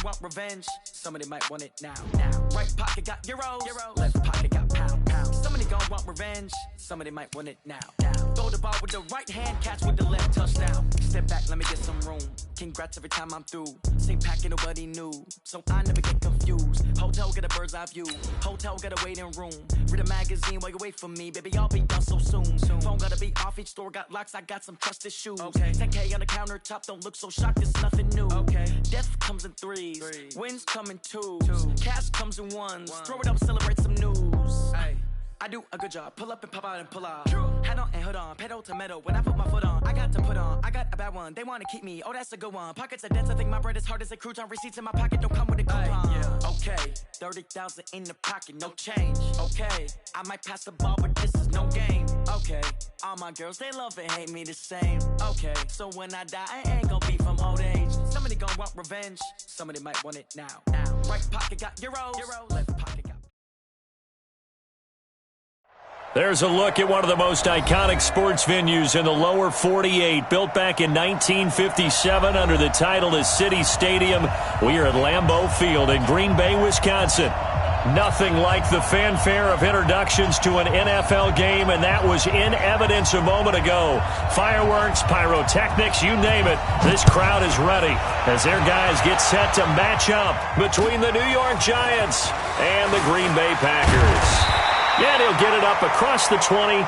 want revenge. Somebody might want it now. Right pocket got euros. Left pocket got pound. Somebody gon' want revenge. Somebody might want it now. Throw the ball with the right hand, catch with the left, touchdown. Step back, let me get some room. Congrats every time I'm through. Same packet, nobody knew, so I never get confused. Hotel get a bird's eye view. Hotel got a waiting room. Read a magazine while you wait for me, baby. I'll be done so soon. Phone gotta be off. Each store got locks. I got some trusted shoes. 10K on the countertop. Don't look so shocked. It's nothing new. Death comes in threes. Wins come in twos. Cash comes in ones. Throw it up, celebrate some news. I do a good job. Pull up and pop out and pull out. Head on and hood on. Pedal to metal. When I put my foot on, I got to put on. I got a bad one. They want to keep me. Oh, that's a good one. Pockets are dense. I think my bread is hard as a crouton. Receipts in my pocket don't come with a coupon. Okay, 30,000 in the pocket, no change. Okay, I might pass the ball, but this is no game. Okay, all my girls, they love and hate me the same. Okay, so when I die, I ain't gonna be from old age. Somebody gon' want revenge. Somebody might want it now. Right pocket got euros. Left pocket got. There's a look at one of the most iconic sports venues in the lower 48. Built back in 1957 under the title of City Stadium. We are at Lambeau Field in Green Bay, Wisconsin. Nothing like the fanfare of introductions to an NFL game, and that was in evidence a moment ago. Fireworks, pyrotechnics, you name it. This crowd is ready as their guys get set to match up between the New York Giants and the Green Bay Packers. Yeah, he'll get it up across the 20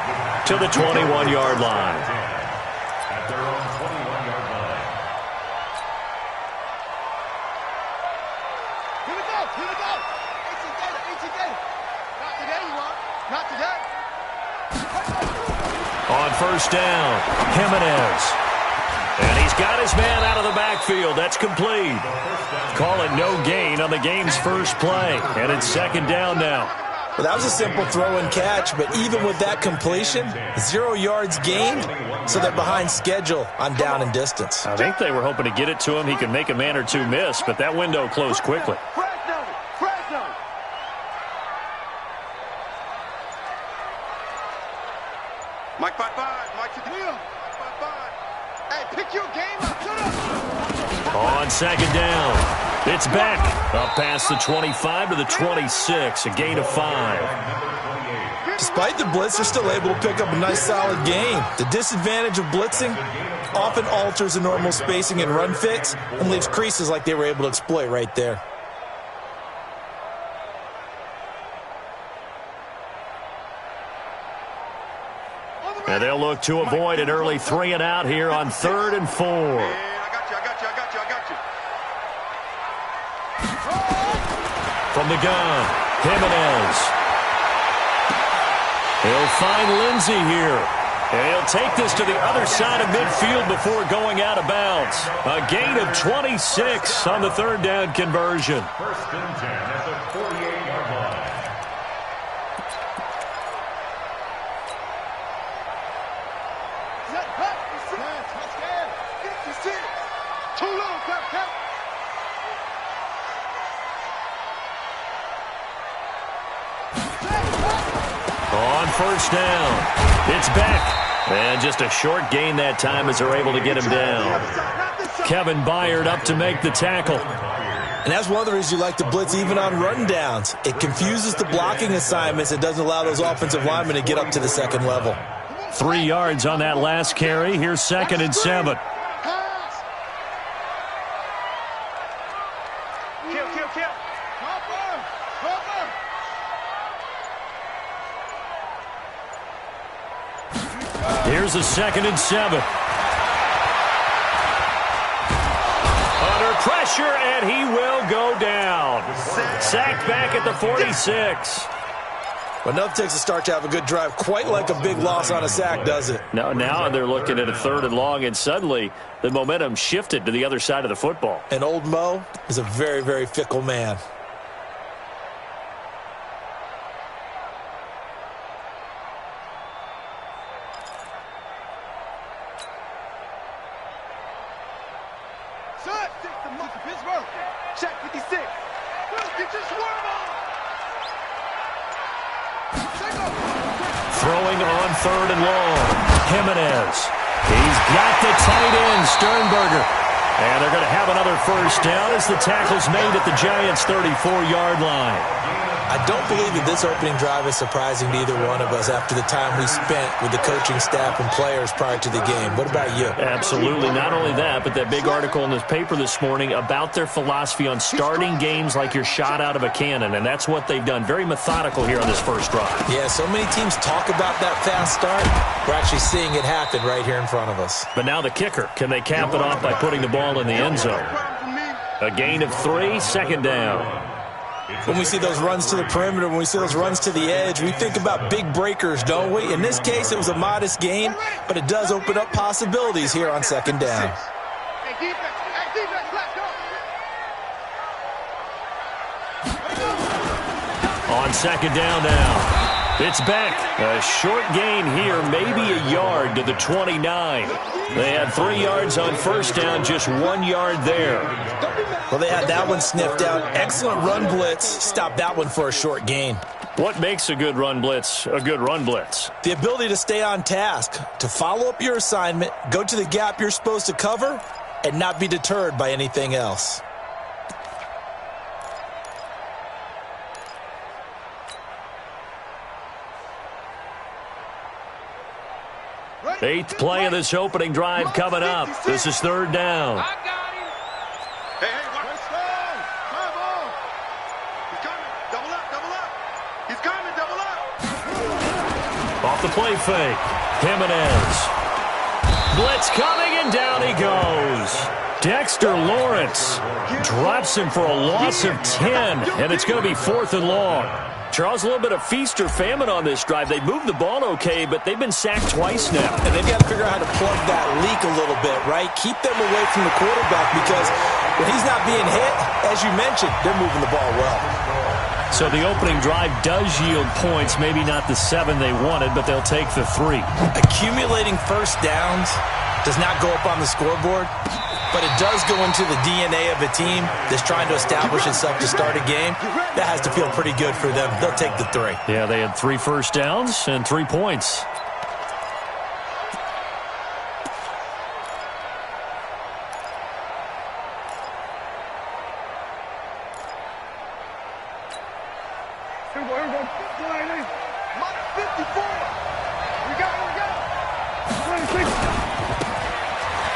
to the 21-yard line. At their own 21-yard line. Here we go. AC Gator. Not today, you want. Not today. On first down, Jimenez. And he's got his man out of the backfield. That's complete. Call it no gain on the game's first play. And it's second down now. Well, that was a simple throw and catch, but even with that completion, 0 yards gained, so they're behind schedule on down and distance. I think they were hoping to get it to him. He could make a man or two miss, but that window closed quickly. Fresno. Mike 5-5. Mike to the wheel. 5-5. Hey, pick your game up. Shut up. On second down, it's back. Up past the 25 to the 26, a gain of 5. Despite the blitz, they're still able to pick up a nice solid gain. The disadvantage of blitzing often alters the normal spacing and run fits and leaves creases like they were able to exploit right there. And they'll look to avoid an early 3 and out here on 3rd and 4. I got you. From the gun, Jimenez. He'll find Lindsey here. And he'll take this to the other side of midfield before going out of bounds. A gain of 26 on the 3rd down conversion. First and 10 at the 48-yard line. Too low, Captain. On first down, it's back. And just a short gain that time as they're able to get him down. Kevin Byard up to make the tackle. And that's one of the reasons you like to blitz even on run downs. It confuses the blocking assignments. It doesn't allow those offensive linemen to get up to the second level. 3 yards on that last carry. Here's 2nd and 7. Kill. Here's a 2nd and 7. Under pressure, and he will go down. Sacked back at the 46. But enough takes a start to have a good drive. Quite like a big loss on a sack, does it? Now they're looking at a 3rd and long, and suddenly the momentum shifted to the other side of the football. And old Mo is a very, very fickle man. Check 56. Get your swerve on. Throwing on 3rd and long. Jimenez. He's got the tight end, Sternberger. And they're going to have another first down as the tackle's made at the Giants' 34-yard line. I don't believe that this opening drive is surprising to either one of us after the time we spent with the coaching staff and players prior to the game. What about you? Absolutely. Not only that, but that big article in the paper this morning about their philosophy on starting games like you're shot out of a cannon, and that's what they've done. Very methodical here on this first drive. Yeah, so many teams talk about that fast start. We're actually seeing it happen right here in front of us. But now the kicker. Can they cap it off by putting the ball in the end zone? A gain of 3, second down. When we see those runs to the perimeter, when we see those runs to the edge, we think about big breakers, don't we? In this case, it was a modest gain, but it does open up possibilities here on second down. On second down now. It's back. A short gain here, maybe a yard to the 29. They had 3 yards on first down, just 1 yard there. Well, they had that one sniffed out. Excellent run blitz. Stopped that one for a short gain. What makes a good run blitz a good run blitz? The ability to stay on task, to follow up your assignment, go to the gap you're supposed to cover, and not be deterred by anything else. Eighth play of this opening drive coming up. This is third down. Hey, watch. Come on. He's coming. Double up. He's coming, double up. Off the play fake. Jimenez. Blitz coming, and down he goes. Dexter Lawrence drops him for a loss of 10, and it's going to be 4th and long. Charles, a little bit of feast or famine on this drive. They moved the ball okay, but they've been sacked twice now. And they've got to figure out how to plug that leak a little bit, right? Keep them away from the quarterback because when he's not being hit, as you mentioned, they're moving the ball well. So the opening drive does yield points, maybe not the 7 they wanted, but they'll take the 3. Accumulating first downs does not go up on the scoreboard, but it does go into the DNA of a team that's trying to establish itself to start a game. That has to feel pretty good for them. They'll take the 3. Yeah, they had 3 first downs and 3 points.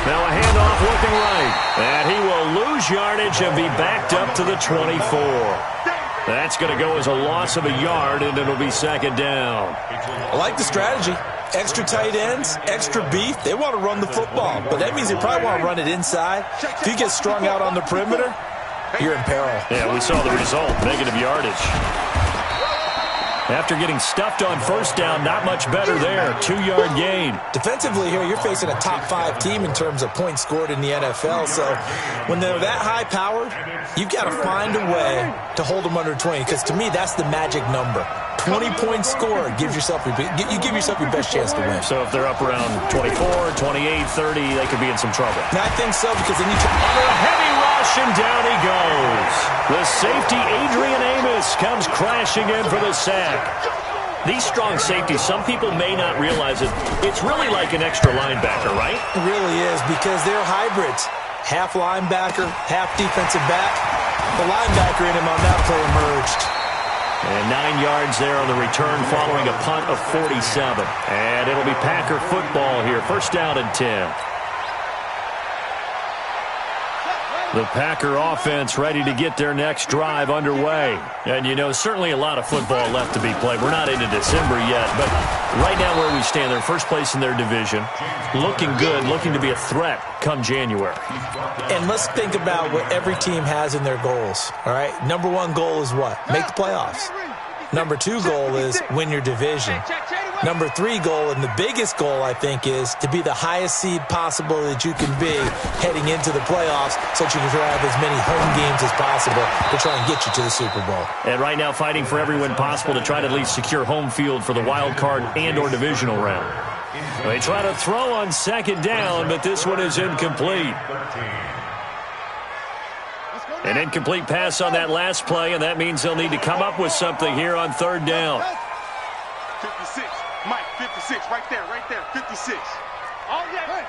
Now a handoff looking right. And he will lose yardage and be backed up to the 24. That's going to go as a loss of a yard, and it'll be second down. I like the strategy. Extra tight ends, extra beef. They want to run the football, but that means they probably want to run it inside. If you get strung out on the perimeter, you're in peril. Yeah, we saw the result, negative yardage. After getting stuffed on first down, not much better there. 2-yard gain. Defensively here, you're facing a top 5 team in terms of points scored in the NFL. So when they're that high-powered, you've got to find a way to hold them under 20. Because to me, that's the magic number. 20 points scored gives yourself you give yourself your best chance to win. So if they're up around 24, 28, 30, they could be in some trouble. And I think so because then you under a heavy rush, and down he goes. The safety, Adrian Amos, comes crashing in for the sack. These strong safeties, some people may not realize it. It's really like an extra linebacker, right? It really is because they're hybrids. Half linebacker, half defensive back. The linebacker in him on that play emerged. And 9 yards there on the return following a punt of 47. And it'll be Packer football here. First down and 10. The Packer offense ready to get their next drive underway. And, you know, certainly a lot of football left to be played. We're not into December yet, but right now where we stand, they're first place in their division. Looking good, looking to be a threat come January. And let's think about what every team has in their goals, all right? Number 1 goal is what? Make the playoffs. Number 2 goal is win your division. Number 3 goal, and the biggest goal, I think, is to be the highest seed possible that you can be heading into the playoffs so that you can have as many home games as possible to try and get you to the Super Bowl. And right now fighting for every win possible to try to at least secure home field for the wild card and or divisional round. They try to throw on second down, but this one is incomplete. An incomplete pass on that last play, and that means they'll need to come up with something here on third down. 56. Mike, 56. Right there. 56. Oh, yeah.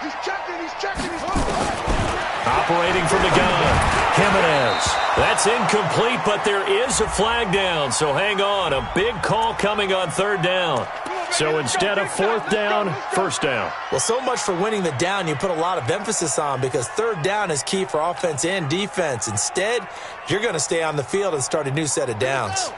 He's checking. Operating from the gun, Jimenez. That's incomplete, but there is a flag down, so hang on. A big call coming on third down. So instead of fourth down, first down. Well, so much for winning the down you put a lot of emphasis on, because third down is key for offense and defense. Instead, you're going to stay on the field and start a new set of downs.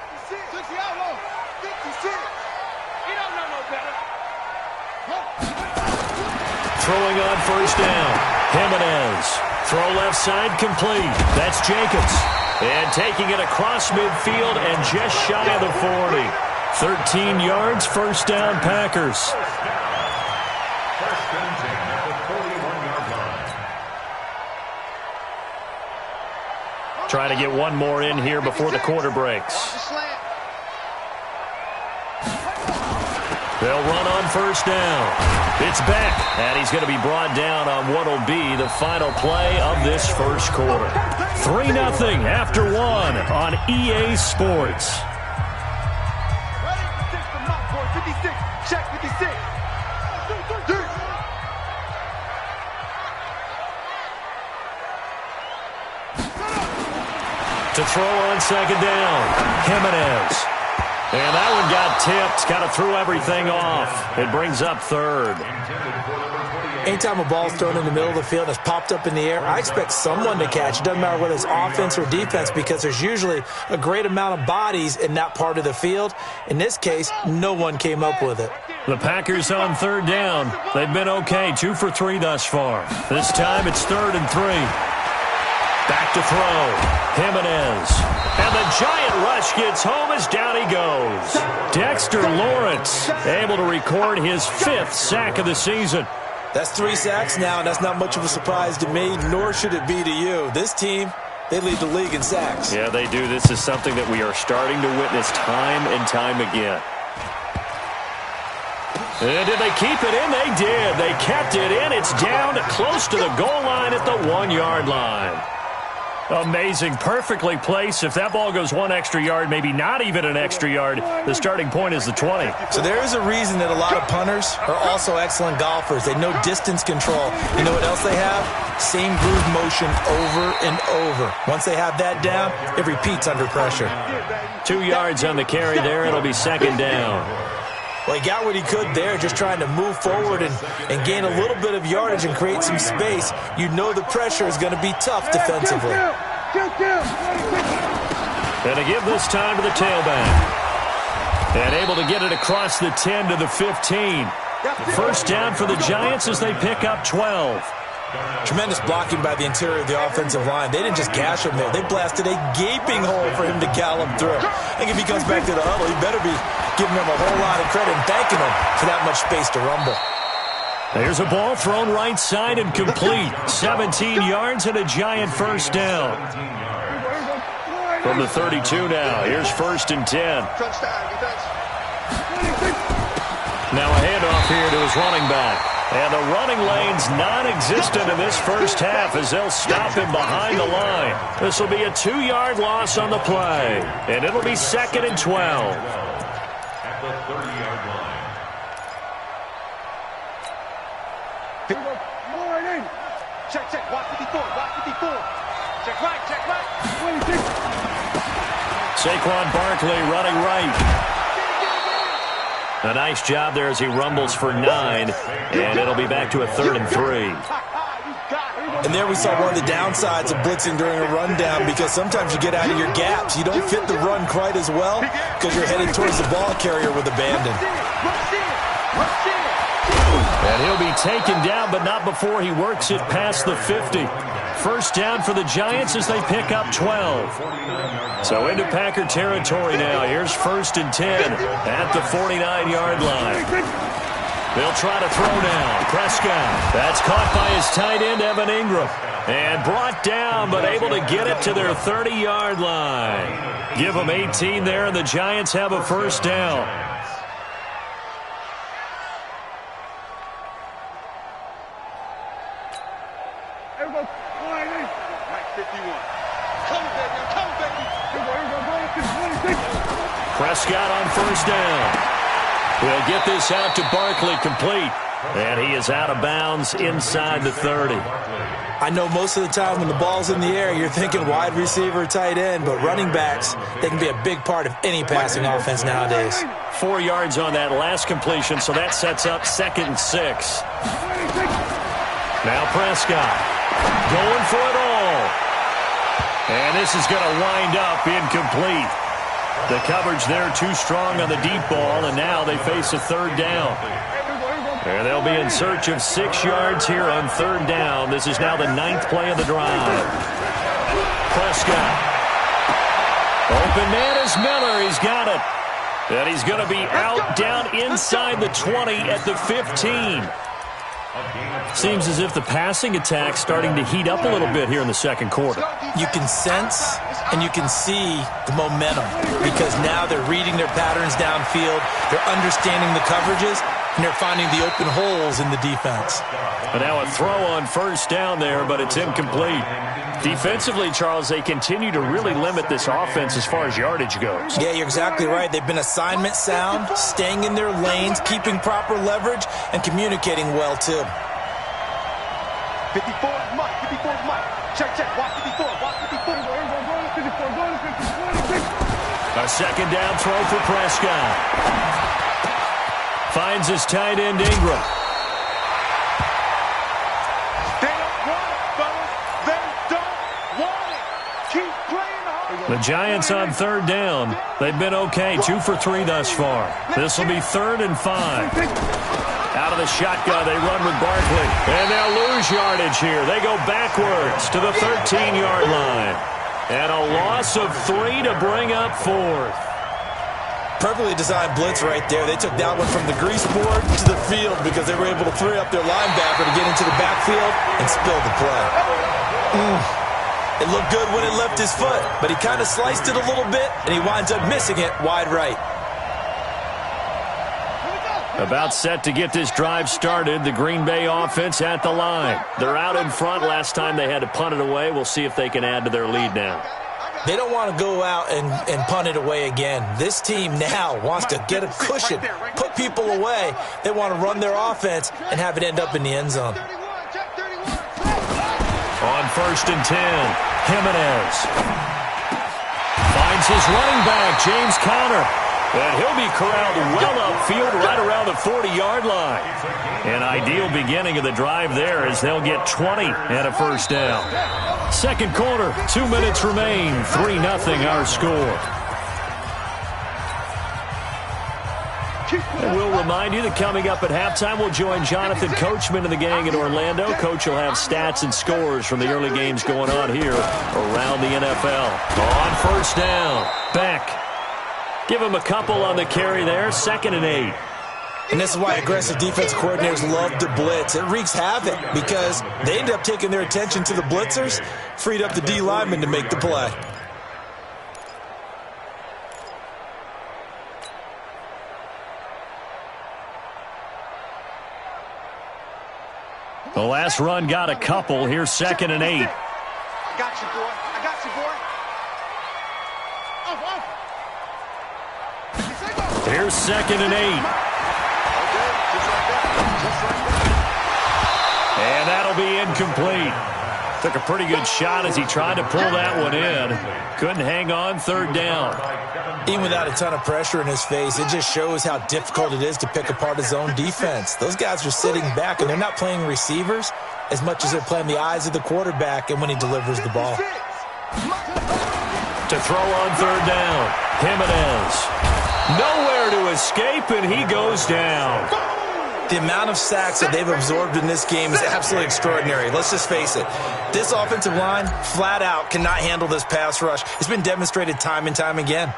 Throwing on first down, Jimenez. Throw left side complete. That's Jacobs. And taking it across midfield and just shy of the 40. 13 yards, first down, Packers. First and 10 at the 41-yard line. Trying to get one more in here before the quarter breaks. They'll run on first down. It's back, and he's going to be brought down on what will be the final play of this first quarter. 3-0 after one on EA Sports. Check 56. To throw on second down, Jimenez. And that one got tipped, kind of threw everything off. It brings up third. Anytime a ball's thrown in the middle of the field and it's popped up in the air, I expect someone to catch. It doesn't matter whether it's offense or defense, because there's usually a great amount of bodies in that part of the field. In this case, no one came up with it. The Packers on third down. They've been okay, 2 for 3 thus far. This time it's 3rd and 3. Back to throw. Jimenez. And the giant rush gets home as down he goes. Dexter Lawrence able to record his 5th sack of the season. That's 3 sacks now, and that's not much of a surprise to me, nor should it be to you. This team, they lead the league in sacks. Yeah, they do. This is something that we are starting to witness time and time again. And did they keep it in? They did. They kept it in. It's down close to the goal line at the 1-yard line. Amazing. Perfectly placed. If that ball goes 1 extra yard, maybe not even an extra yard, the starting point is the 20. So there is a reason that a lot of punters are also excellent golfers. They know distance control. You know what else they have? Same groove motion over and over. Once they have that down, it repeats under pressure. 2 yards on the carry there. It'll be second down. Well, he got what he could there, just trying to move forward and gain a little bit of yardage and create some space. You know the pressure is going to be tough defensively. And to give this time to the tailback. And able to get it across the 10 to the 15. First down for the Giants as they pick up 12. Tremendous blocking by the interior of the offensive line. They didn't just gash him there. They blasted a gaping hole for him to gallop through. I think if he comes back to the huddle, he better be giving him a whole lot of credit and thanking him for that much space to rumble. There's a ball thrown right side and complete. 17 yards and a Giant first down. From the 32 now, here's 1st and 10. Now a handoff here to his running back. And the running lane's non-existent in this first half as they'll stop him behind the line. This will be a 2-yard loss on the play. And it'll be 2nd and 12. At the 30-yard line. Check, watch 54, watch 54. Check right. Saquon Barkley running right. A nice job there as he rumbles for 9, and it'll be back to a 3rd and 3. And there we saw one of the downsides of blitzing during a rundown, because sometimes you get out of your gaps. You don't fit the run quite as well because you're headed towards the ball carrier with abandon. And he'll be taken down, but not before he works it past the 50. First down for the Giants as they pick up 12. So into Packer territory now. Here's 1st and 10 at the 49-yard line. They'll try to throw now. Prescott. That's caught by his tight end, Evan Ingram. And brought down, but able to get it to their 30-yard line. Give them 18 there, and the Giants have a first down. Prescott on first down. We'll get this out to Barkley, complete. And he is out of bounds inside the 30. I know most of the time when the ball's in the air, you're thinking wide receiver, tight end, but running backs, they can be a big part of any passing offense nowadays. 4 yards on that last completion, so that sets up 2nd and 6. Now Prescott going for it all. And this is going to wind up incomplete. The coverage there too strong on the deep ball, and now they face a 3rd down. And they'll be in search of 6 yards here on 3rd down. This is now the 9th play of the drive. Prescott. Open man is Miller. He's got it. And he's going to be out down inside the 20 at the 15. Seems as if the passing attack's starting to heat up a little bit here in the 2nd quarter. You can sense and you can see the momentum because now they're reading their patterns downfield, they're understanding the coverages, and they're finding the open holes in the defense. But now a throw on 1st down there, but it's incomplete. Defensively, Charles, they continue to really limit this offense as far as yardage goes. Yeah, you're exactly right. They've been assignment sound, staying in their lanes, keeping proper leverage, and communicating well, too. 54 is Mike. 54 is Mike. Check, check. Watch 54. Watch 54. A 2nd down throw for Prescott. Finds his tight end, Ingram. They don't want it, fellas. They don't want it. Keep playing hard. The Giants on 3rd down. They've been okay, 2 for 3 thus far. This will be 3rd and 5. Out of the shotgun, they run with Barkley. And they'll lose yardage here. They go backwards to the 13-yard line. And a loss of 3 to bring up 4th. Perfectly designed blitz right there. They took that one from the grease board to the field because they were able to free up their linebacker to get into the backfield and spill the play. It looked good when it left his foot, but he kind of sliced it a little bit, and he winds up missing it wide right. About set to get this drive started. The Green Bay offense at the line. They're out in front. Last time they had to punt it away. We'll see if they can add to their lead now. They don't want to go out and punt it away again. This team now wants to get a cushion, put people away. They want to run their offense and have it end up in the end zone. On 1st and 10, Jimenez finds his running back, James Conner. And he'll be corralled well upfield right around the 40-yard line. An ideal beginning of the drive there as they'll get 20 and a 1st down. 2nd quarter, 2 minutes remain, 3-0 our score. And we'll remind you that coming up at halftime, we'll join Jonathan Coachman and the gang in Orlando. Coach will have stats and scores from the early games going on here around the NFL. On 1st down, Beck. Give him a couple on the carry there, 2nd and 8. And this is why aggressive defense coordinators love to blitz. It wreaks havoc because they end up taking their attention to the blitzers, freed up the D lineman to make the play. The last run got a couple. Here's 2nd and 8. I got you, boy. I got you, boy. Here's 2nd and 8. And that'll be incomplete. Took a pretty good shot as he tried to pull that one in. Couldn't hang on, 3rd down. Even without a ton of pressure in his face, it just shows how difficult it is to pick apart his own defense. Those guys are sitting back, and they're not playing receivers as much as they're playing the eyes of the quarterback and when he delivers the ball. To throw on 3rd down, Jimenez. Nowhere to escape, and he goes down. The amount of sacks that they've absorbed in this game is absolutely extraordinary. Let's just face it. This offensive line, flat out, cannot handle this pass rush. It's been demonstrated time and time again.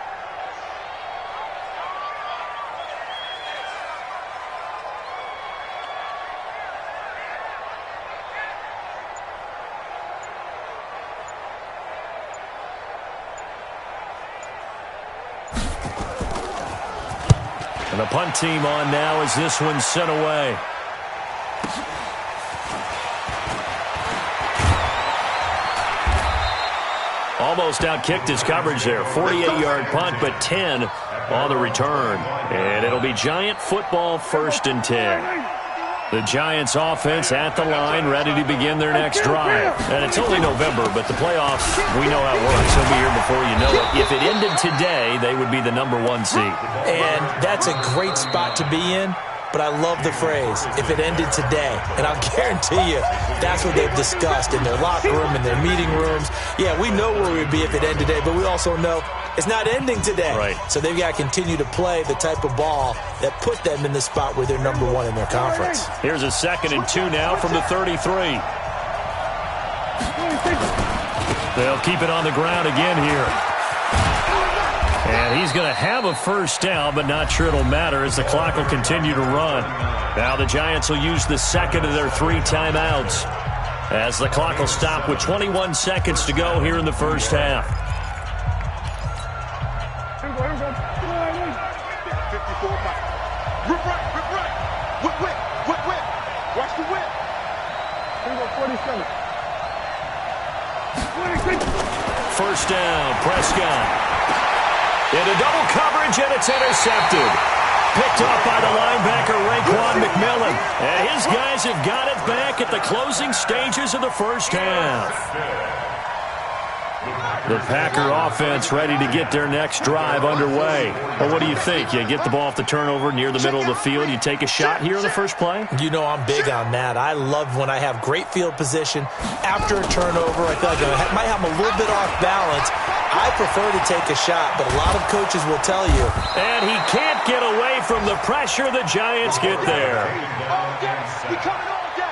And the punt team on now as this one's sent away. Almost outkicked his coverage there. 48-yard punt, but 10 on the return. And it'll be Giant football, 1st and 10. The Giants offense at the line, ready to begin their next drive. And it's only November, but the playoffs, we know how it works. They'll be here before you know it. If it ended today, they would be the #1 seed. And that's a great spot to be in. But I love the phrase, if it ended today. And I'll guarantee you, that's what they've discussed in their locker room, in their meeting rooms. Yeah, we know where we'd be if it ended today, but we also know it's not ending today. Right. So they've got to continue to play the type of ball that put them in the spot where they're #1 in their conference. Here's a 2nd and 2 now from the 33. They'll keep it on the ground again here. And he's going to have a 1st down, but not sure it'll matter as the clock will continue to run. Now the Giants will use the 2nd of their 3 timeouts as the clock will stop with 21 seconds to go here in the 1st half. 54 Mike. Rip right, rip right. Whip, whip, whip, whip. Watch the whip. 47. 1st down, Prescott. Into double coverage, and it's intercepted. Picked off by the linebacker, Raekwon McMillan. And his guys have got it back at the closing stages of the 1st half. The Packer offense ready to get their next drive underway. Well, what do you think? You get the ball off the turnover near the middle of the field. You take a shot here in the first play? You know I'm big on that. I love when I have great field position. After a turnover, I feel like I might have a little bit off balance. I prefer to take a shot, but a lot of coaches will tell you. And he can't get away from the pressure. The Giants get there. We coming all day.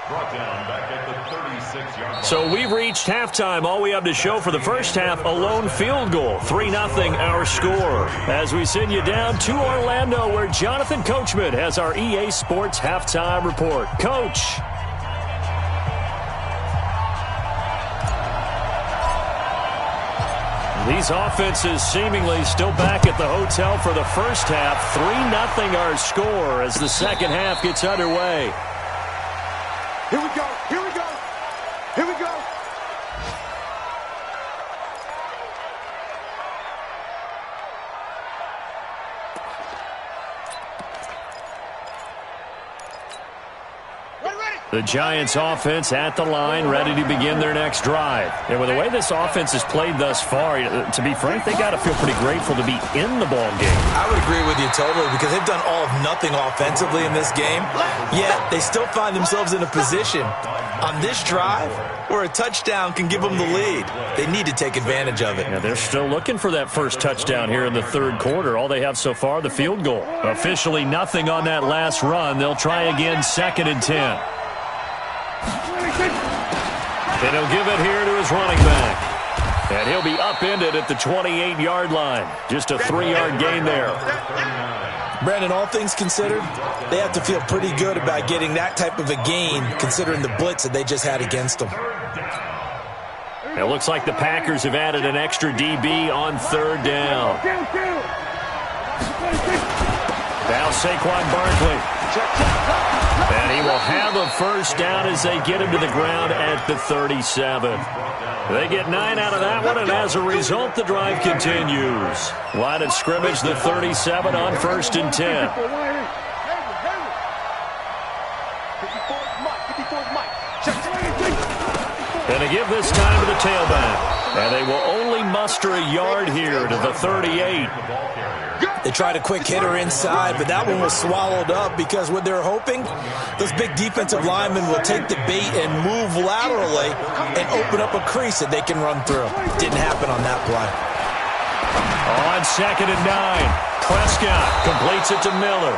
Brought down back at the 36-yard line. So we've reached halftime. All we have to show for the 1st half, a lone field goal. 3-0 our score. As we send you down to Orlando, where Jonathan Coachman has our EA Sports halftime report. Coach. These offenses seemingly still back at the hotel for the 1st half. 3-0 our score as the 2nd half gets underway. Here we go. Here we go. Here we go. The Giants offense at the line, ready to begin their next drive. And with the way this offense has played thus far, to be frank, they got to feel pretty grateful to be in the ball game. I would agree with you totally because they've done all of nothing offensively in this game, yet they still find themselves in a position on this drive where a touchdown can give them the lead. They need to take advantage of it. Yeah, they're still looking for that 1st touchdown here in the 3rd quarter. All they have so far, the field goal. Officially nothing on that last run. They'll try again, 2nd and 10. And he'll give it here to his running back. And he'll be upended at the 28-yard line. Just a 3-yard gain there. Brandon, all things considered, they have to feel pretty good about getting that type of a gain considering the blitz that they just had against them. It looks like the Packers have added an extra DB on 3rd down. Now Saquon Barkley. And he will have a 1st down as they get him to the ground at the 37. They get 9 out of that one, and as a result, the drive continues. Line of scrimmage, the 37 on 1st and 10. And they give this time to the tailback. And they will only muster a yard here to the 38. They tried a quick hitter inside, but that one was swallowed up because what they're hoping, those big defensive linemen will take the bait and move laterally and open up a crease that they can run through. Didn't happen on that play. On 2nd and 9, Prescott completes it to Miller.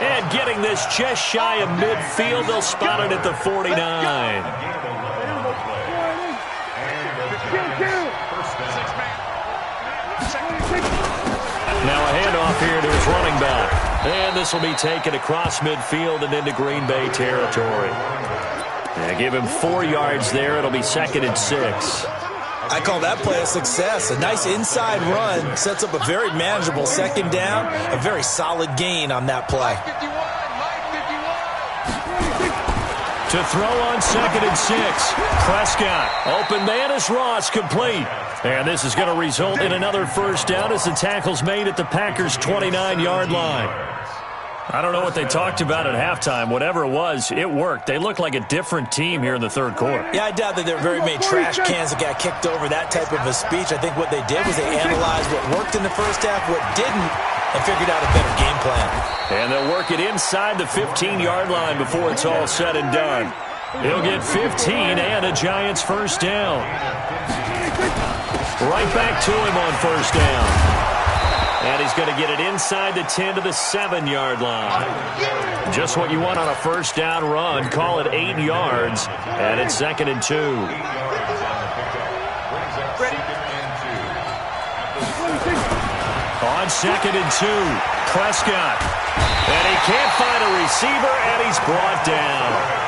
And getting this just shy of midfield, they'll spot it at the 49. Now a handoff here to his running back. And this will be taken across midfield and into Green Bay territory. And give him 4 yards there. It'll be 2nd and 6. I call that play a success. A nice inside run sets up a very manageable 2nd down. A very solid gain on that play. To throw on 2nd and 6. Prescott. Open man is Ross, complete. And this is going to result in another first down as the tackle's made at the Packers' 29-yard line. I don't know what they talked about at halftime. Whatever it was, it worked. They looked like a different team here in the third quarter. Yeah, I doubt that there were very many trash cans that got kicked over, that type of a speech. I think what they did was they analyzed what worked in the first half, what didn't, and figured out a better game plan. And they'll work it inside the 15-yard line before it's all said and done. He'll get 15 and a Giants first down. Right back to him on first down. And he's going to get it inside the 10 to the 7-yard line. Just what you want on a first down run. Call it 8 yards. And it's 2nd and 2. On 2nd and 2, Prescott. And he can't find a receiver, and he's brought down.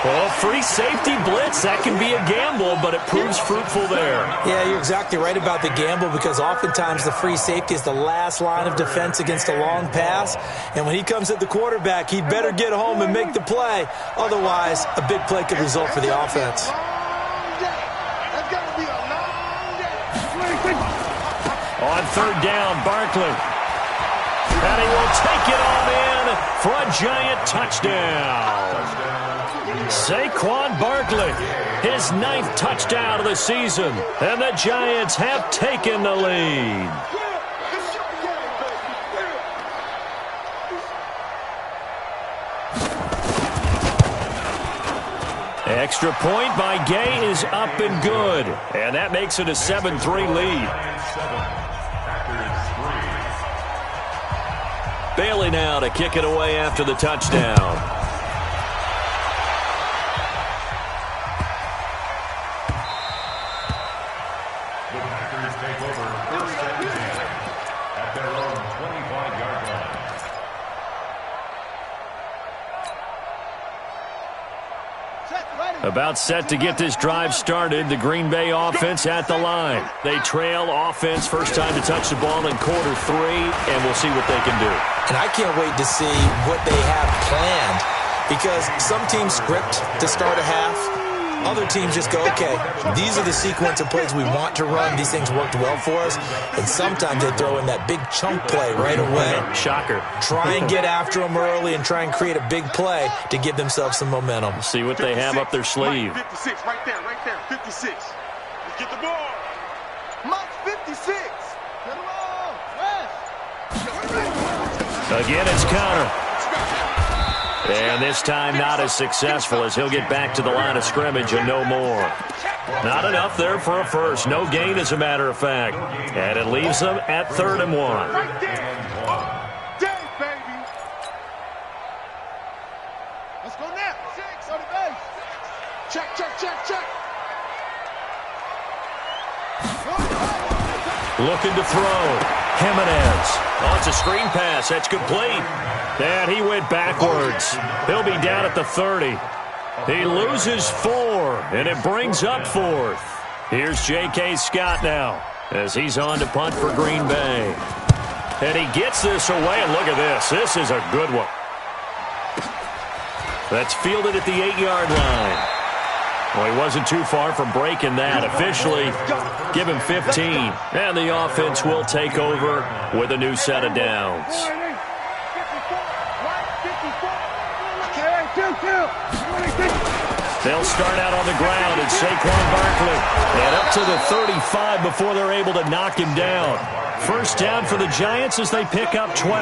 Well, free safety blitz, that can be a gamble, but it proves fruitful there. Yeah, you're exactly right about the gamble because oftentimes the free safety is the last line of defense against a long pass. And when he comes at the quarterback, he'd better get home and make the play. Otherwise, a big play could result for the offense. On third down, Barkley. And he will take it on in for a Giant touchdown. Saquon Barkley, his 9th touchdown of the season. And the Giants have taken the lead. Extra point by Gay is up and good. And that makes it a 7-3 lead. Bailey now to kick it away after the touchdown. About set to get this drive started. The Green Bay offense at the line. They trail offense first time to touch the ball in quarter 3, and we'll see what they can do. And I can't wait to see what they have planned because some teams script to start a half. Other teams just go, okay, these are the sequence of plays we want to run. These things worked well for us. And sometimes they throw in that big chunk play right away. Shocker. Try and get after them early and try and create a big play to give themselves some momentum. See what they have up their sleeve. 56, right there, 56. Let's get the ball. Mike 56. Get him on. Again, it's Connor. And this time not as successful as he'll get back to the line of scrimmage and no more. Not enough there for a first. No gain, as a matter of fact. And it leaves them at 3rd and 1. Right there. Dang, baby. Let's go now. 6 on the base. Check, check, check, check. Looking to throw. Jimenez. Oh, it's a screen pass. That's complete. And he went backwards. He'll be down at the 30. He loses 4, and it brings up 4th. Here's J.K. Scott now as he's on to punt for Green Bay. And he gets this away, and look at this. This is a good one. That's fielded at the 8-yard line. Well, he wasn't too far from breaking that. Officially, give him 15. And the offense will take over with a new set of downs. They'll start out on the ground, and Saquon Barkley. And up to the 35 before they're able to knock him down. First down for the Giants as they pick up 12.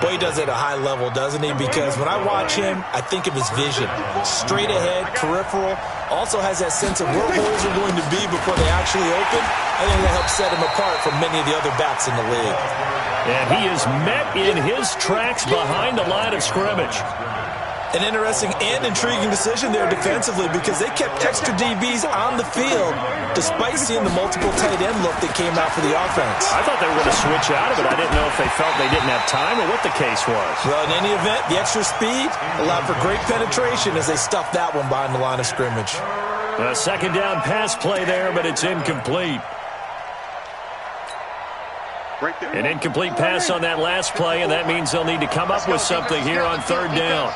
Boy, he does it at a high level, doesn't he? Because when I watch him, I think of his vision. Straight ahead, peripheral. Also has that sense of where holes are going to be before they actually open. I think that helps set him apart from many of the other backs in the league. And he is met in his tracks behind the line of scrimmage. An interesting and intriguing decision there defensively because they kept extra DBs on the field despite seeing the multiple tight end look that came out for the offense. I thought they were going to switch out of it. I didn't know if they felt they didn't have time or what the case was. Well, in any event, the extra speed allowed for great penetration as they stuffed that one behind the line of scrimmage. A second down pass play there, but it's incomplete. An incomplete pass on that last play, and that means they'll need to come up with something here on third down.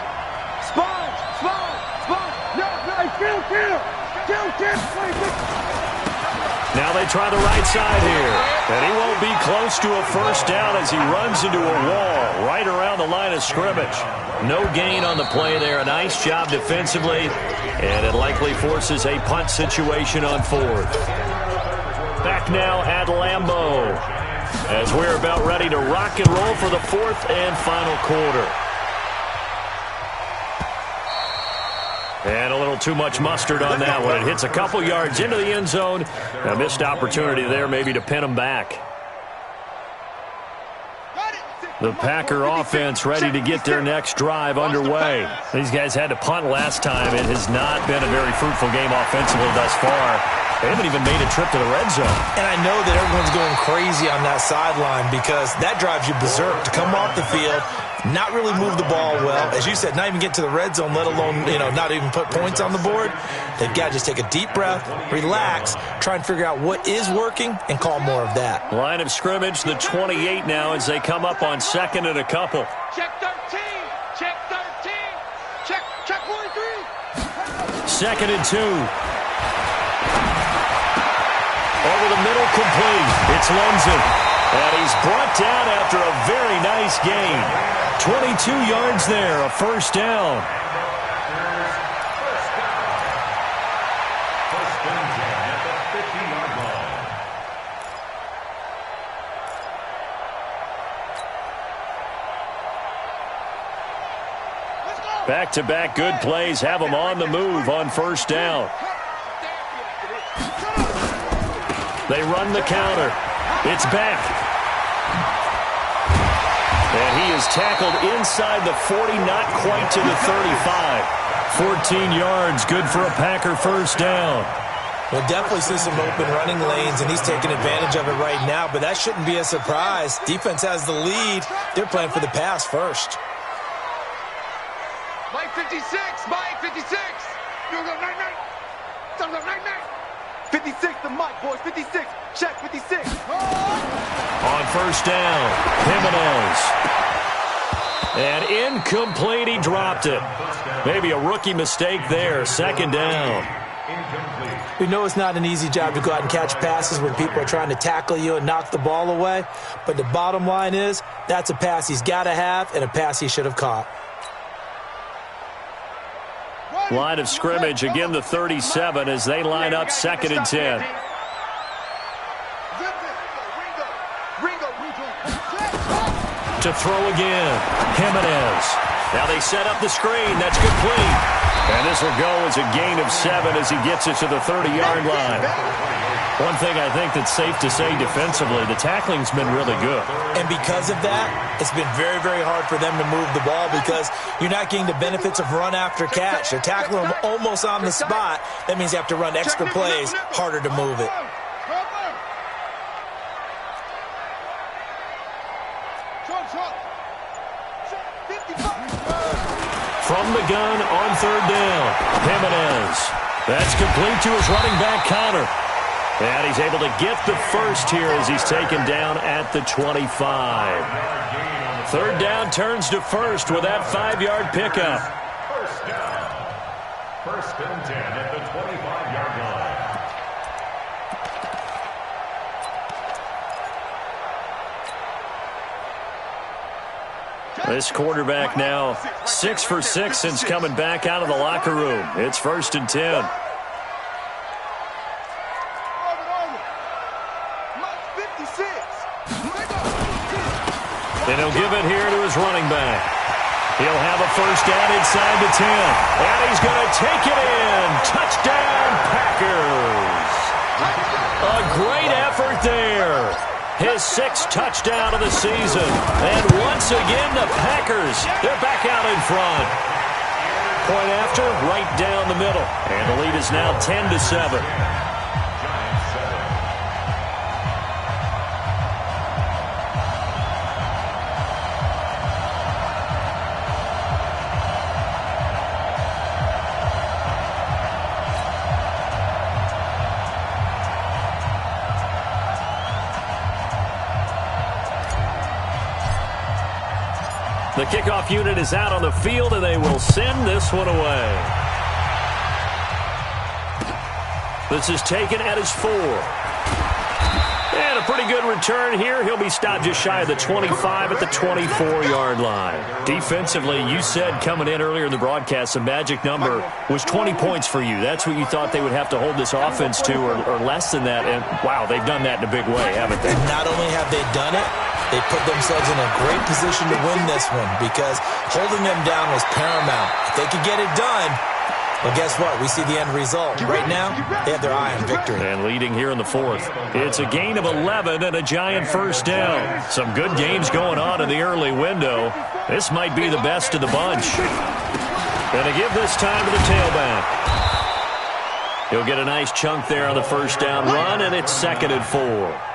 Now they try the right side here. And he won't be close to a first down as he runs into a wall right around the line of scrimmage. No gain on the play there. A nice job defensively. And it likely forces a punt situation on fourth. Back now at Lambeau as we're about ready to rock and roll for the fourth and final quarter. And a little too much mustard on that one. It hits a couple yards into the end zone. A missed opportunity there maybe to pin them back. The Packer offense ready to get their next drive underway. These guys had to punt last time. It has not been a very fruitful game offensively thus far. They haven't even made a trip to the red zone. And I know that everyone's going crazy on that sideline because that drives you berserk to come off the field, not really move the ball well. As you said, not even get to the red zone, let alone, not even put points on the board. They've got to just take a deep breath, relax, try and figure out what is working, and call more of that. Line of scrimmage, the 28 now as they come up on second and a couple. Check 13. Check 13. Check 43. Second and 2. Over the middle, complete. It's Lundzen. And he's brought down after a very nice gain. 22 yards there, a first down. Back-to-back good plays have them on the move on first down. They run the counter. It's back. And he is tackled inside the 40, not quite to the 35. 14 yards, good for a Packer first down. Well, definitely see some open running lanes, and he's taking advantage of it right now, but that shouldn't be a surprise. Defense has the lead. They're playing for the pass first. Mike 56, Mike 56. You go 99. 56 to Mike, boys. 56. Check 56. On first down, Jimenez. And incomplete, he dropped it. Maybe a rookie mistake there, second down. We know it's not an easy job to go out and catch passes when people are trying to tackle you and knock the ball away, but the bottom line is that's a pass he's got to have and a pass he should have caught. Line of scrimmage, again the 37 as they line up second and 10. To throw again, Jimenez. Now they set up the screen. That's complete. And this will go as a gain of 7 as he gets it to the 30-yard line. One thing I think that's safe to say defensively, the tackling's been really good. And because of that, it's been very, very hard for them to move the ball because you're not getting the benefits of run after catch. They're tackling them almost on the spot. That means you have to run extra plays, harder to move it. From the gun on third down, Jimenez. That's complete to his running back, Connor. And he's able to get the first here as he's taken down at the 25. Third down turns to first with that 5-yard pickup. First down. First and 10 at the 25-yard line. This quarterback now 6 for 6 since coming back out of the locker room. It's first and 10. And he'll give it here to his running back. He'll have a first down inside the 10. And he's going to take it in. Touchdown, Packers. A great effort there. His 6th touchdown of the season. And once again, the Packers, they're back out in front. Point after, right down the middle. And the lead is now 10-7. The kickoff unit is out on the field, and they will send this one away. This is taken at his 4. pretty good return here. He'll be stopped just shy of the 25 at the 24-yard line. Defensively, you said coming in earlier in the broadcast, the magic number was 20 points for you. That's what you thought they would have to hold this offense to, or less than that. And, wow, they've done that in a big way, haven't they? And not only have they done it, they put themselves in a great position to win this one because holding them down was paramount. If they could get it done, well, guess what? We see the end result. Right now, they have their eye on victory. And leading here in the fourth. It's a gain of 11 and a giant first down. Some good games going on in the early window. This might be the best of the bunch. Going to give this time to the tailback. He'll get a nice chunk there on the first down run, and it's 2nd and 4.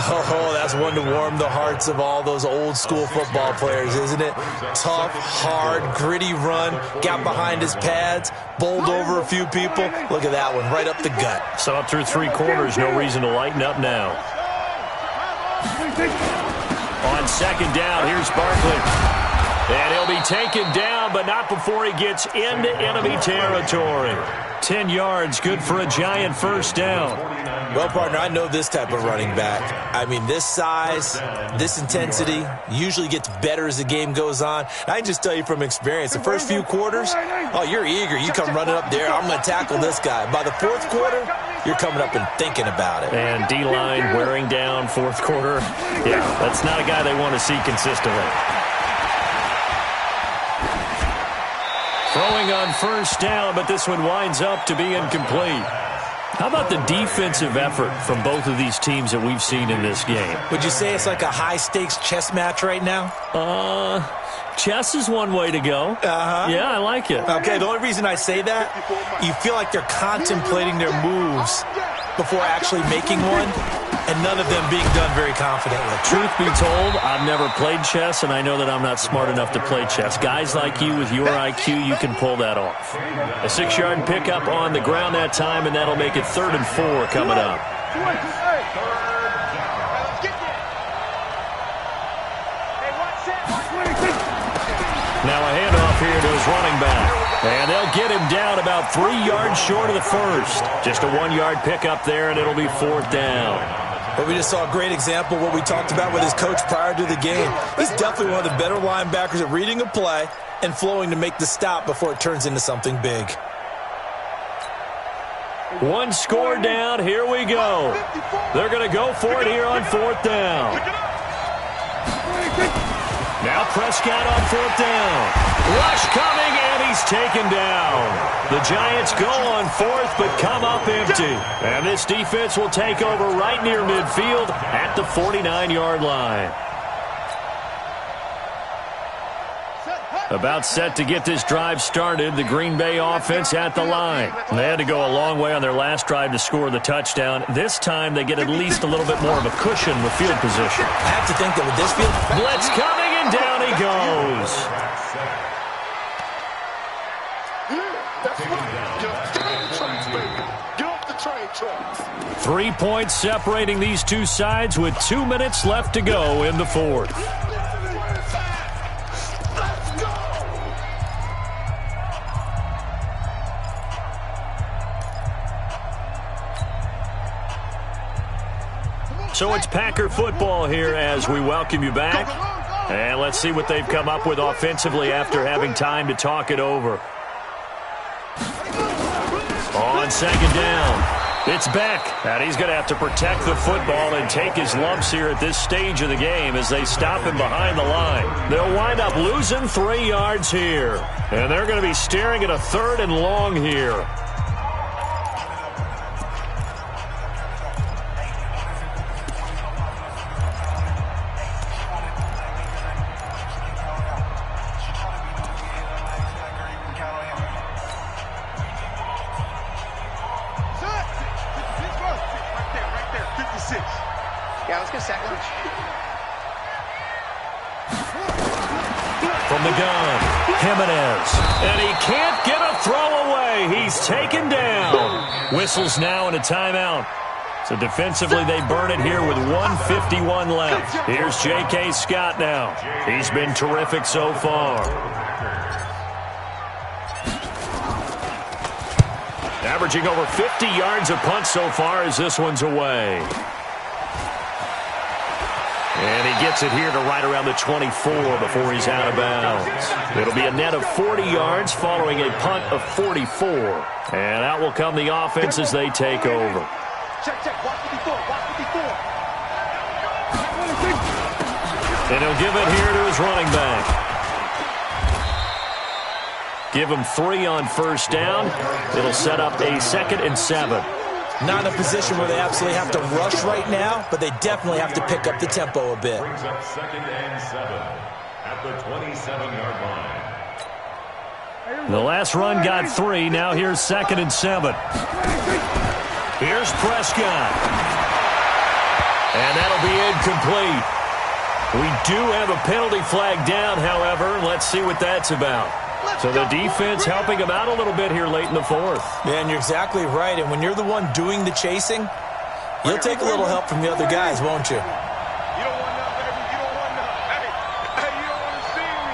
Oh, that's one to warm the hearts of all those old-school football players, isn't it? Tough, hard, gritty run, got behind his pads, bowled over a few people. Look at that one, right up the gut. So up through 3 quarters, no reason to lighten up now. On 2nd down, here's Barkley. And he'll be taken down, but not before he gets into enemy territory. 10 yards, good for a giant first down. Well, partner, I know this type of running back. I mean, this size, this intensity usually gets better as the game goes on. I can just tell you from experience, the first few quarters, oh, you're eager. You come running up there, I'm going to tackle this guy. By the 4th quarter, you're coming up and thinking about it. And D-line wearing down 4th quarter. Yeah, that's not a guy they want to see consistently. Throwing on first down, but this one winds up to be incomplete. How about the defensive effort from both of these teams that we've seen in this game? Would you say it's like a high-stakes chess match right now? Chess is one way to go. Yeah, I like it. Okay, the only reason I say that, you feel like they're contemplating their moves before actually making one, and none of them being done very confidently. Truth be told, I've never played chess, and I know that I'm not smart enough to play chess. Guys like you with your IQ, you can pull that off. A 6-yard pickup on the ground that time, and that'll make it 3rd and 4 coming up. Now a handoff here to his running back. And they'll get him down about 3 yards short of the first. Just a 1-yard pickup there, and it'll be 4th down. But we just saw a great example of what we talked about with his coach prior to the game. He's definitely one of the better linebackers at reading a play and flowing to make the stop before it turns into something big. 1 score down. Here we go. They're going to go for it here on 4th down. Now Prescott on 4th down. Rush coming, and he's taken down. The Giants go on 4th, but come up empty. And this defense will take over right near midfield at the 49-yard line. About set to get this drive started, the Green Bay offense at the line. They had to go a long way on their last drive to score the touchdown. This time they get at least a little bit more of a cushion with field position. I have to think that with this field... Blitz coming, and down he goes. Get off the train tracks. 3 points separating these two sides with 2 minutes left to go in the 4th. So it's Packer football here as we welcome you back. And let's see what they've come up with offensively after having time to talk it over. On 2nd down, it's Beck. And he's going to have to protect the football and take his lumps here at this stage of the game as they stop him behind the line. They'll wind up losing 3 yards here. And they're going to be staring at a 3rd and long here. Yeah, let's get second. From the gun, Jimenez. And he can't get a throw away. He's taken down. Whistles now and a timeout. So defensively, they burn it here with 1:51 left. Here's J.K. Scott now. He's been terrific so far. Averaging over 50 yards a punt so far as this one's away. And he gets it here to right around the 24 before he's out of bounds. It'll be a net of 40 yards following a punt of 44. And out will come the offense as they take over. Check. Watch 54. And he'll give it here to his running back. Give him 3 on first down. It'll set up a 2nd and 7. Not in a position where they absolutely have to rush right now, but they definitely have to pick up the tempo a bit. Brings up 2nd and 7 at the 27-yard line. The last run got 3. Now here's 2nd and 7. Here's Prescott. And that'll be incomplete. We do have a penalty flag down, however. Let's see what that's about. So the defense helping him out a little bit here late in the 4th. Yeah, and you're exactly right. And when you're the one doing the chasing, you'll take a little help from the other guys, won't you? You don't want none, baby. You don't want none. Hey, you don't want to see me.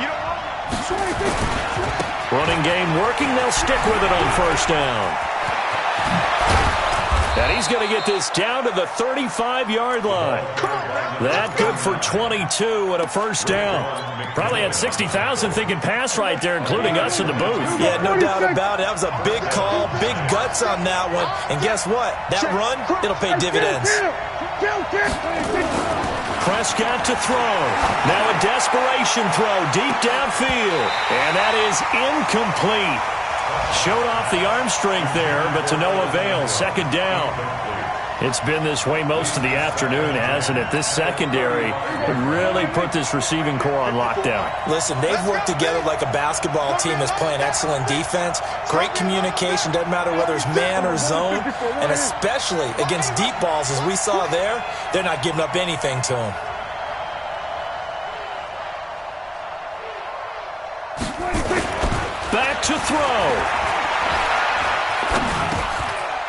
You don't want. Running game working. They'll stick with it on first down. And he's going to get this down to the 35-yard line. That good for 22 and a first down. Probably had 60,000 thinking pass right there, including us in the booth. Yeah, no doubt about it. That was a big call, big guts on that one. And guess what? That run, it'll pay dividends. Prescott to throw. Now a desperation throw deep downfield. And that is incomplete. Showed off the arm strength there, but to no avail. 2nd down. It's been this way most of the afternoon, hasn't it? This secondary really put this receiving core on lockdown. Listen, they've worked together like a basketball team that's playing excellent defense. Great communication, doesn't matter whether it's man or zone. And especially against deep balls, as we saw there, they're not giving up anything to them. Back to throw.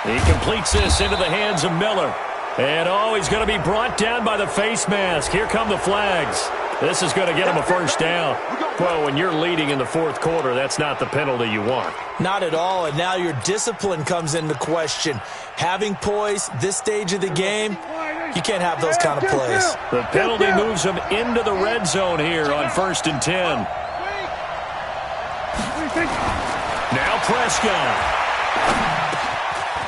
He completes this into the hands of Miller. And, he's going to be brought down by the face mask. Here come the flags. This is going to get him a first down. Well, when you're leading in the 4th quarter, that's not the penalty you want. Not at all, and now your discipline comes into question. Having poise this stage of the game, you can't have those kind of plays. The penalty moves him into the red zone here on 1st and 10. Now Prescott.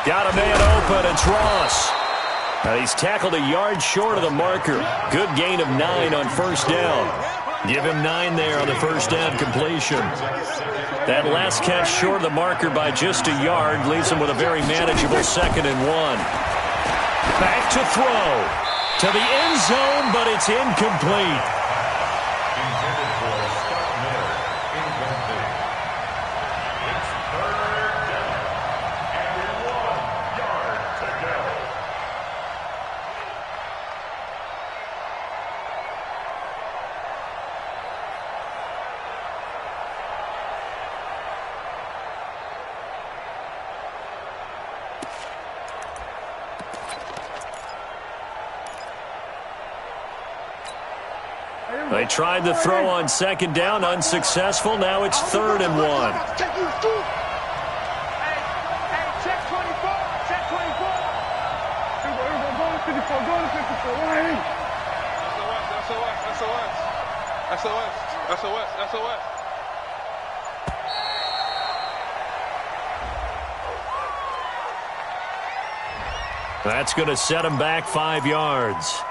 Got a man open. It's Ross. He's tackled a yard short of the marker. Good gain of 9 on first down. Give him 9 there on the first down completion. That last catch short of the marker by just a yard leaves him with a very manageable 2nd and 1. Back to throw. To the end zone, but it's incomplete. Intended for Scott Miller. Incomplete. It's 3rd down and 1 yard to go. They tried the throw on 2nd down, unsuccessful. Now it's 3rd and 1. Hey, check 24. Check 24. SOS. That's going to set him back 5 yards.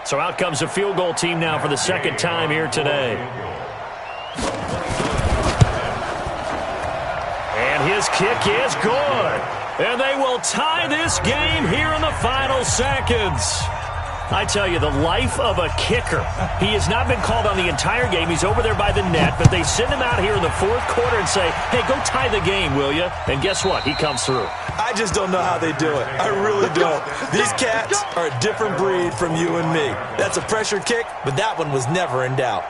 So out comes a field goal team now for the 2nd time here today. And his kick is good. And they will tie this game here in the final seconds. I tell you, the life of a kicker. He has not been called on the entire game. He's over there by the net, but they send him out here in the 4th quarter and say, hey, go tie the game, will you? And guess what? He comes through. I just don't know how they do it. I really don't. These cats are a different breed from you and me. That's a pressure kick, but that one was never in doubt.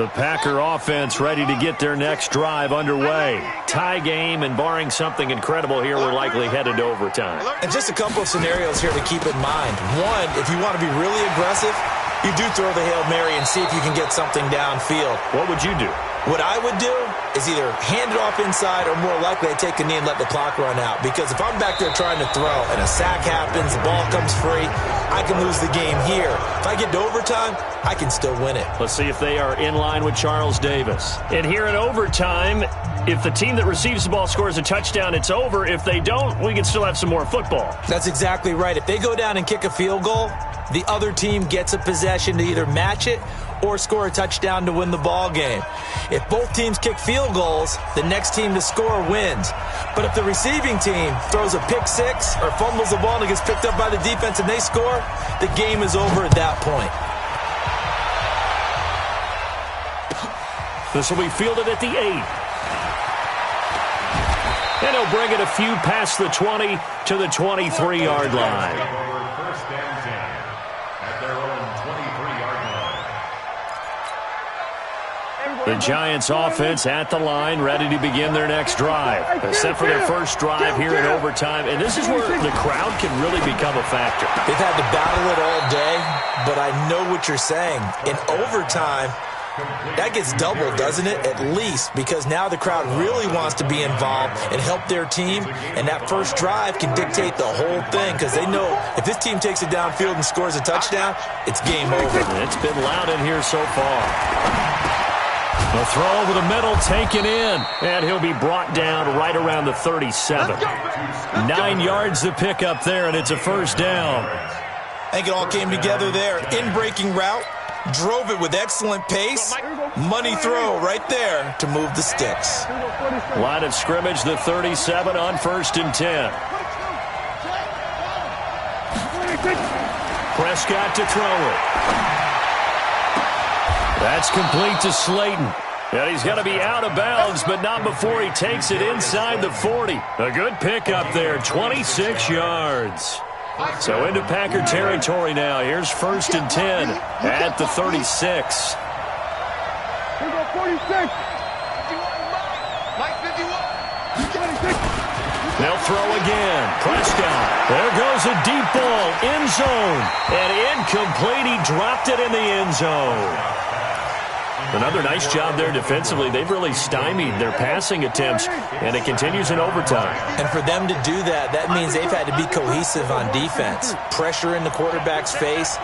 The Packer offense ready to get their next drive underway. Tie game, and barring something incredible here, we're likely headed to overtime. And just a couple of scenarios here to keep in mind. One, if you want to be really aggressive, you do throw the Hail Mary and see if you can get something downfield. What would you do? What I would do is either hand it off inside or more likely I take a knee and let the clock run out. Because if I'm back there trying to throw and a sack happens, the ball comes free, I can lose the game here. If I get to overtime, I can still win it. Let's see if they are in line with Charles Davis. And here in overtime, if the team that receives the ball scores a touchdown, it's over. If they don't, we can still have some more football. That's exactly right. If they go down and kick a field goal, the other team gets a possession to either match it or score a touchdown to win the ball game. If both teams kick field goals, the next team to score wins. But if the receiving team throws a pick six or fumbles the ball and it gets picked up by the defense and they score, the game is over at that point. This will be fielded at the 8. And he'll bring it a few past the 20 to the 23-yard line. First and 10 at their own 23-yard line. The Giants offense at the line, ready to begin their next drive. Set for their first drive here in overtime. And this is where the crowd can really become a factor. They've had to battle it all day, but I know what you're saying. In overtime, that gets doubled, doesn't it? At least, because now the crowd really wants to be involved and help their team, and that first drive can dictate the whole thing because they know if this team takes it downfield and scores a touchdown, it's game over. It's been loud in here so far. The throw over the middle, taken in, and he'll be brought down right around the 37. 9 yards to pick up there, and it's a first down. I think it all came together there. In-breaking route. Drove it with excellent pace. Money throw right there to move the sticks. Line of scrimmage, the 37 on 1st and 10. Prescott to throw it. That's complete to Slayton. And he's going to be out of bounds, but not before he takes it inside the 40. A good pickup there, 26 yards. So into Packer territory now. Here's 1st and 10 at the 36. They'll throw again. Prescott. There goes a deep ball. End zone. And incomplete. He dropped it in the end zone. Another nice job there defensively. They've really stymied their passing attempts, and it continues in overtime. And for them to do that, that means they've had to be cohesive on defense. Pressure in the quarterback's face,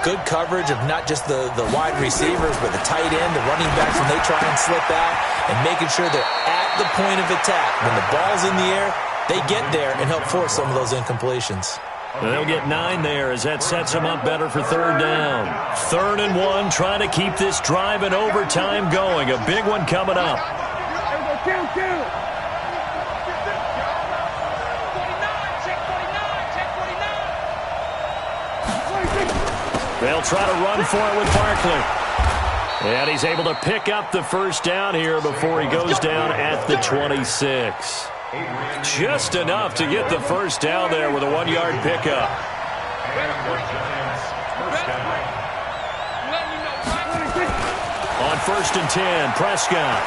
good coverage of not just the wide receivers, but the tight end, the running backs when they try and slip out, and making sure they're at the point of attack. When the ball's in the air, they get there and help force some of those incompletions. They'll get 9 there as that sets them up better for 3rd down. 3rd and 1, trying to keep this drive in overtime going. A big one coming up. They'll try to run for it with Barkley. And he's able to pick up the first down here before he goes down at the 26. Just enough to get the first down there with a 1-yard pickup. On 1st and 10, Prescott.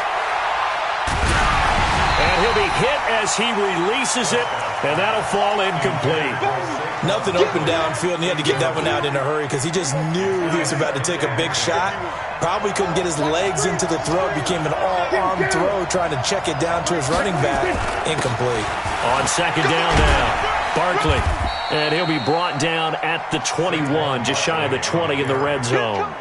And he'll be hit as he releases it, and that'll fall incomplete. Nothing open downfield, and he had to get that one out in a hurry because he just knew he was about to take a big shot. Probably couldn't get his legs into the throw. Became an all-arm throw trying to check it down to his running back. Incomplete. On 2nd down now, Barkley. And he'll be brought down at the 21, just shy of the 20 in the red zone.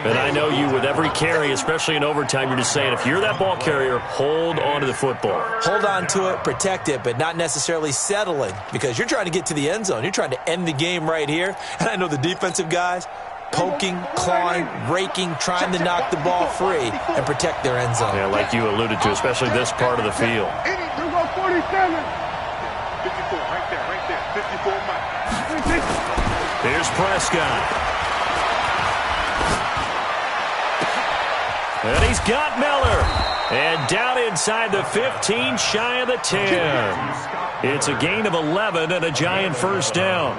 And I know you, with every carry, especially in overtime, you're just saying, if you're that ball carrier, hold on to the football. Hold on to it, protect it, but not necessarily settling, because you're trying to get to the end zone. You're trying to end the game right here. And I know the defensive guys, poking, clawing, raking, trying to knock the ball free and protect their end zone. Yeah, like you alluded to, especially this part of the field. 54, right there, 54 miles. Here's Prescott. And he's got Miller. And down inside the 15, shy of the 10. It's a gain of 11 and a Giant first down.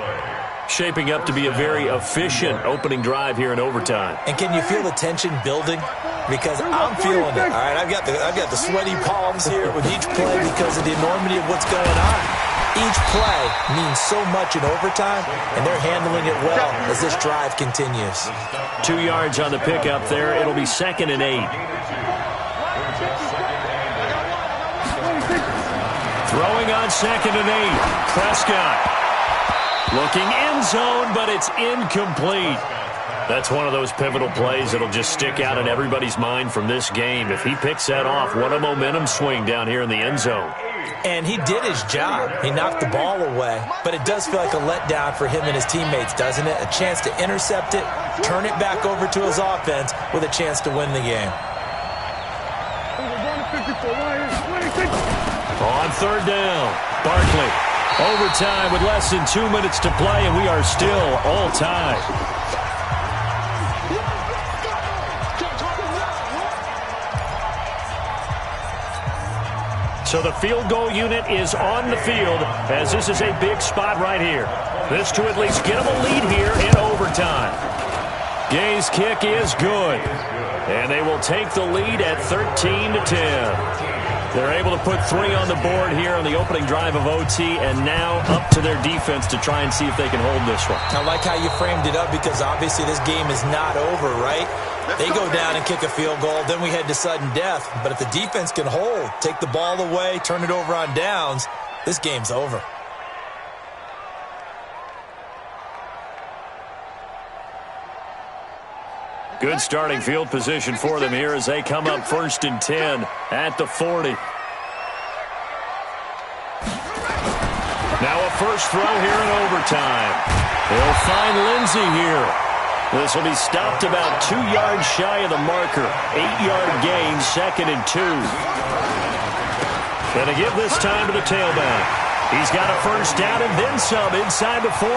Shaping up to be a very efficient opening drive here in overtime. And can you feel the tension building? Because I'm feeling it. All right, I've got the sweaty palms here with each play because of the enormity of what's going on. Each play means so much in overtime, and they're handling it well as this drive continues. 2 yards on the pickup there. It'll be 2nd and 8. Throwing on 2nd and 8. Prescott. Looking end zone, but it's incomplete. That's one of those pivotal plays that'll just stick out in everybody's mind from this game. If he picks that off, what a momentum swing down here in the end zone. And he did his job. He knocked the ball away. But it does feel like a letdown for him and his teammates, doesn't it? A chance to intercept it, turn it back over to his offense with a chance to win the game. On 3rd down, Barkley. Overtime with less than 2 minutes to play, and we are still all tied. So the field goal unit is on the field as this is a big spot right here. This to at least get them a lead here in overtime. Gay's kick is good, and they will take the lead at 13-10. They're able to put 3 on the board here on the opening drive of OT, and now up to their defense to try and see if they can hold this one. I like how you framed it up because obviously this game is not over, right? They go down and kick a field goal, then we head to sudden death. But if the defense can hold, take the ball away, turn it over on downs, this game's over. Good starting field position for them here as they come up 1st and 10 at the 40. Now a first throw here in overtime. They'll find Lindsey here. This will be stopped about 2 yards shy of the marker. 8-yard gain, 2nd and 2. Going to give this time to the tailback. He's got a first down and then some inside the 40.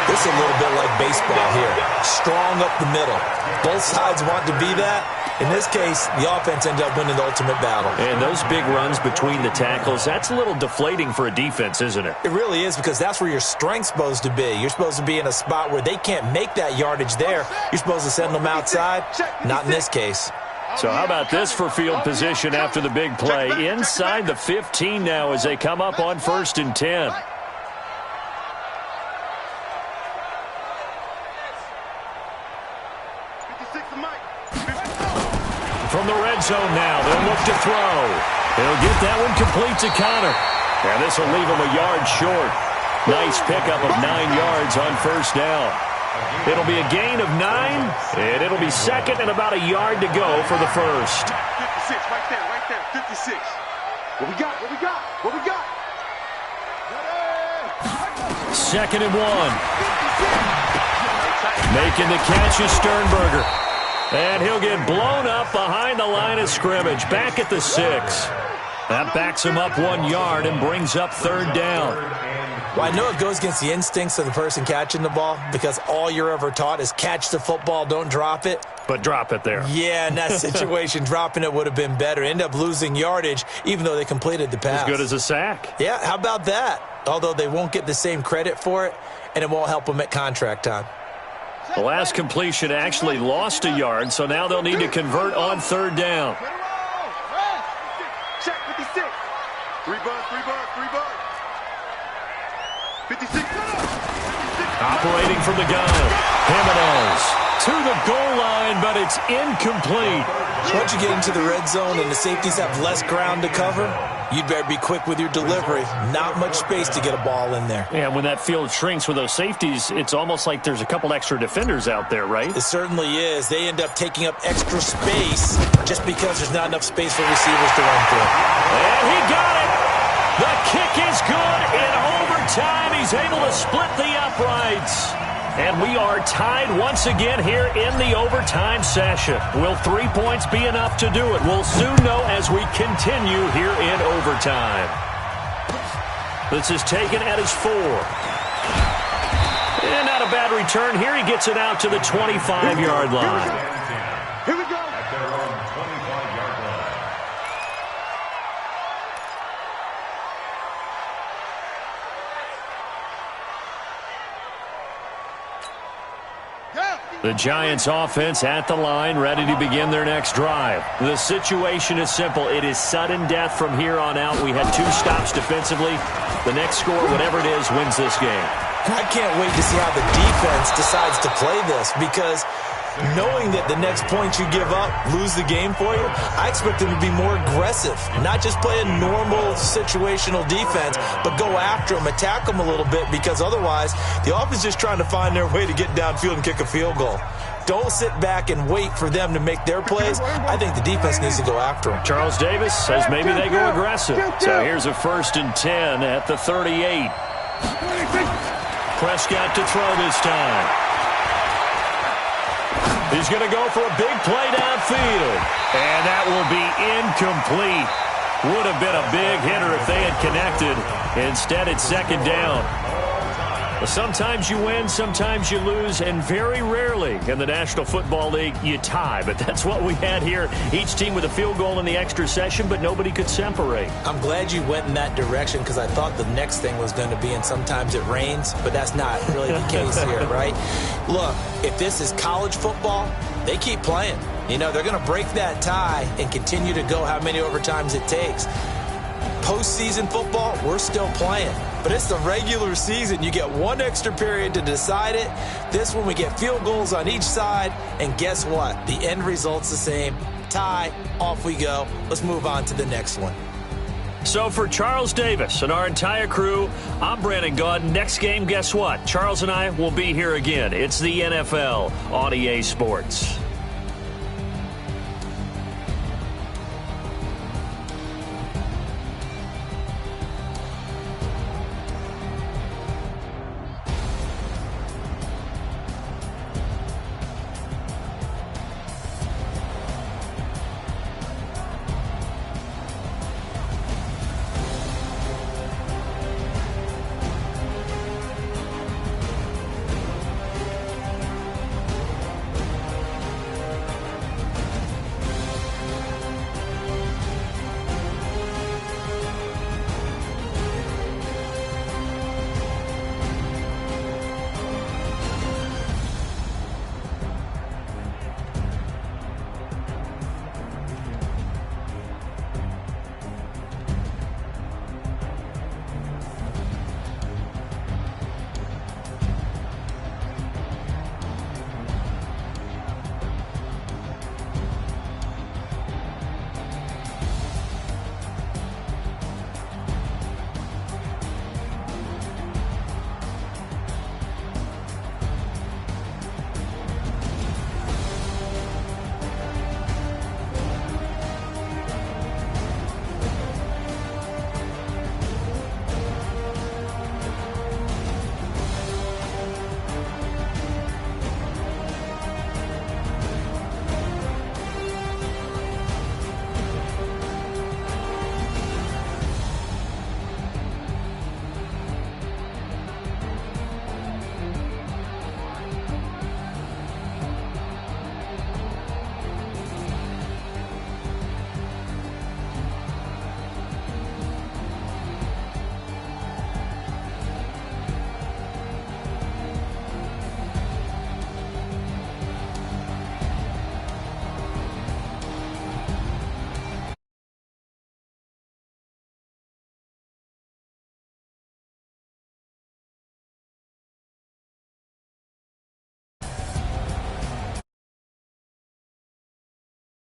This is a little bit like baseball here. Strong up the middle. Both sides want to be that. In this case, the offense ended up winning the ultimate battle. And those big runs between the tackles, that's a little deflating for a defense, isn't it? It really is because that's where your strength's supposed to be. You're supposed to be in a spot where they can't make that yardage there. You're supposed to send them outside. Not in this case. So how about this for field position after the big play? Inside the 15 now as they come up on 1st and 10. From the red zone now, they'll look to throw. They'll get that one complete to Connor. And this will leave them a yard short. Nice pickup of 9 yards on first down. It'll be a gain of 9, and it'll be 2nd and about a yard to go for the first. 56, right there, 56. What we got, what we got, what we got? 2nd and 1. Making the catch is Sternberger. And he'll get blown up behind the line of scrimmage, back at the 6. That backs him up 1 yard and brings up 3rd down. Well, I know it goes against the instincts of the person catching the ball because all you're ever taught is catch the football, don't drop it. But drop it there. Yeah, in that situation, dropping it would have been better. End up losing yardage, even though they completed the pass. As good as a sack. Yeah, how about that? Although they won't get the same credit for it, and it won't help them at contract time. The last completion actually lost a yard, so now they'll need to convert on 3rd down. Check 56. 3 bucks. 56. Operating from the gun. Jimenez to the goal line, but it's incomplete. Once you get into the red zone and the safeties have less ground to cover, you'd better be quick with your delivery. Not much space to get a ball in there. Yeah, when that field shrinks with those safeties, it's almost like there's a couple extra defenders out there, right? It certainly is. They end up taking up extra space just because there's not enough space for receivers to run through. And he got it! The kick is good in overtime. He's able to split the uprights. And we are tied once again here in the overtime session. Will 3 points be enough to do it? We'll soon know as we continue here in overtime. This is taken at his 4. And not a bad return here. He gets it out to the 25-yard line. Here we go. At their own 25-yard line. The Giants offense at the line, ready to begin their next drive. The situation is simple. It is sudden death from here on out. We had 2 stops defensively. The next score, whatever it is, wins this game. I can't wait to see how the defense decides to play this, because knowing that the next point you give up lose the game for you, I expect them to be more aggressive, not just play a normal situational defense, but go after them, attack them a little bit, because otherwise the offense is just trying to find their way to get downfield and kick a field goal. Don't sit back and wait for them to make their plays. I think the defense needs to go after them. Charles Davis says maybe they go aggressive. So here's a 1st and 10 at the 38. Prescott to throw this time. He's going to go for a big play downfield. And that will be incomplete. Would have been a big hitter if they had connected. Instead, it's 2nd down. Well, sometimes you win, sometimes you lose, and very rarely in the National Football League you tie. But that's what we had here. Each team with a field goal in the extra session, but nobody could separate. I'm glad you went in that direction, because I thought the next thing was going to be, and sometimes it rains, but that's not really the case here, right? Look, if this is college football, they keep playing. You know, they're going to break that tie and continue to go how many overtimes it takes. Postseason football, we're still playing. But it's the regular season. You get 1 extra period to decide it. This one, we get field goals on each side. And guess what? The end result's the same. Tie, off we go. Let's move on to the next one. So for Charles Davis and our entire crew, I'm Brandon Gaud. Next game, guess what? Charles and I will be here again. It's the NFL on EA Sports.